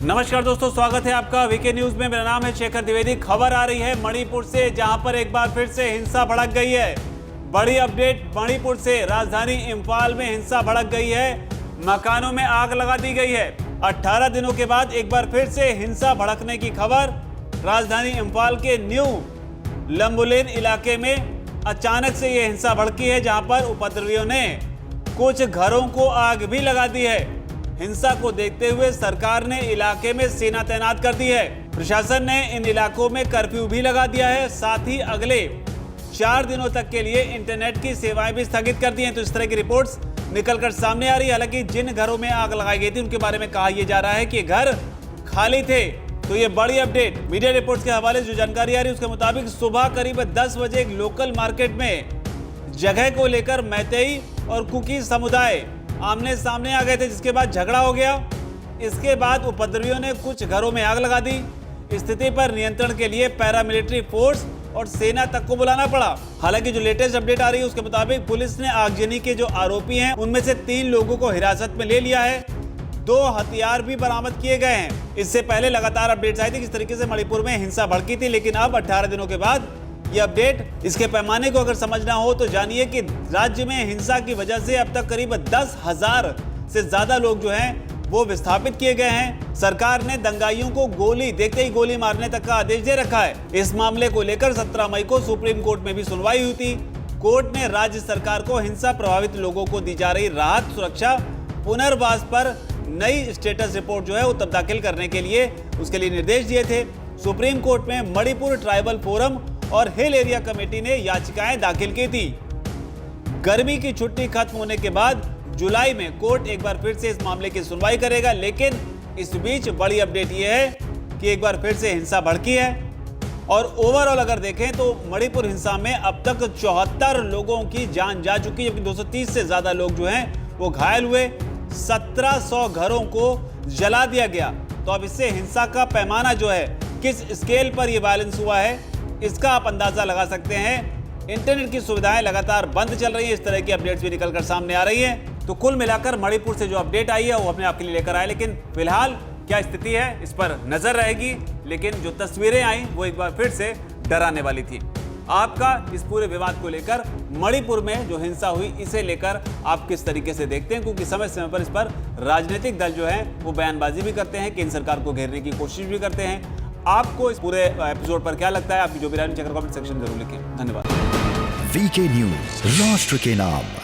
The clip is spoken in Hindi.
नमस्कार दोस्तों, स्वागत है आपका वीके न्यूज में। मेरा नाम है शेखर द्विवेदी। खबर आ रही है मणिपुर से, जहां पर एक बार फिर से हिंसा भड़क गई है। बड़ी अपडेट मणिपुर से, राजधानी इंफाल में हिंसा भड़क गई है। मकानों में आग लगा दी गई है। 18 दिनों के बाद एक बार फिर से हिंसा भड़कने की खबर। राजधानी इंफाल के न्यू लंबुलेन इलाके में अचानक से यह हिंसा भड़की है, जहां पर उपद्रवियों ने कुछ घरों को आग भी लगा दी है। हिंसा को देखते हुए सरकार ने इलाके में सेना तैनात कर दी है। प्रशासन ने इन इलाकों में कर्फ्यू भी लगा दिया है। साथ ही अगले 4 दिनों तक के लिए इंटरनेट की सेवाएं भी स्थगित कर दी हैं। तो इस तरह की रिपोर्ट्स निकलकर सामने आ रही है। हालांकि जिन घरों में आग लगाई गई थी उनके बारे में कहा यह जा रहा है कि घर खाली थे। तो ये बड़ी अपडेट मीडिया रिपोर्ट्स के हवाले से जो जानकारी आ रही है उसके मुताबिक सुबह करीब 10 बजे एक लोकल मार्केट में जगह को लेकर मैतेई और कुकी समुदाय आमने सामने आ गए थे, जिसके बाद झगड़ा हो गया। इसके बाद उपद्रवियों ने कुछ घरों में आग लगा दी। स्थिति पर नियंत्रण के लिए पैरामिलिट्री फोर्स और सेना तक को बुलाना पड़ा। हालांकि जो लेटेस्ट अपडेट आ रही है उसके मुताबिक पुलिस ने आगजनी के जो आरोपी हैं उनमें से 3 लोगों को हिरासत में ले लिया है। 2 हथियार भी बरामद किए गए हैं। इससे पहले लगातार अपडेट्स आई थी किस तरीके से मणिपुर में हिंसा भड़की थी, लेकिन अब 18 दिनों के बाद ये अपडेट। इसके पैमाने को अगर समझना हो तो जानिए कि राज्य में हिंसा की वजह से अब तक करीब 10,000 से ज्यादा लोग जो हैं वो विस्थापित किए गए हैं। सरकार ने दंगाइयों को गोली देखते ही गोली मारने तक का आदेश दे रखा है। इस मामले को लेकर 17 मई को सुप्रीम कोर्ट में भी सुनवाई हुई थी। कोर्ट ने राज्य सरकार को हिंसा प्रभावित लोगों को दी जा रही राहत, सुरक्षा, पुनर्वास पर नई स्टेटस रिपोर्ट जो है वो तब दाखिल करने के लिए उसके लिए निर्देश दिए थे। सुप्रीम कोर्ट में मणिपुर ट्राइबल फोरम और हिल एरिया कमेटी ने याचिकाएं दाखिल की थी। गर्मी की छुट्टी खत्म होने के बाद जुलाई में कोर्ट एक बार फिर से इस मामले की सुनवाई करेगा। लेकिन इस बीच बड़ी अपडेट यह है कि एक बार फिर से हिंसा भड़की है। और ओवरऑल अगर देखें तो मणिपुर हिंसा में अब तक 74 लोगों की जान जा चुकी है, जबकि 230 से ज्यादा लोग जो हैं वो घायल हुए। 1700 घरों को जला दिया गया। तो अब इससे हिंसा का पैमाना जो है, किस स्केल पर यह वायलेंस हुआ है, इसका आप अंदाजा लगा सकते हैं। इंटरनेट की सुविधाएं लगातार बंद चल रही हैं। इस तरह की अपडेट्स भी निकलकर सामने आ रही हैं। तो कुल मिलाकर मणिपुर से जो अपडेट आई है वो अपने आप के लिए लेकर आए, लेकिन फिलहाल क्या स्थिति है इस पर नजर रहेगी। लेकिन जो तस्वीरें आई वो एक बार फिर से डराने वाली थी। आपका इस पूरे विवाद को लेकर, मणिपुर में जो हिंसा हुई इसे लेकर आप किस तरीके से देखते हैं? क्योंकि समय समय पर इस पर राजनीतिक दल जो है वो बयानबाजी भी करते हैं, केंद्र सरकार को घेरने की कोशिश भी करते हैं। आपको इस पूरे एपिसोड पर क्या लगता है? आपकी जो भी राय कमेंट सेक्शन जरूर लिखें। धन्यवाद। वीके न्यूज, राष्ट्र के नाम।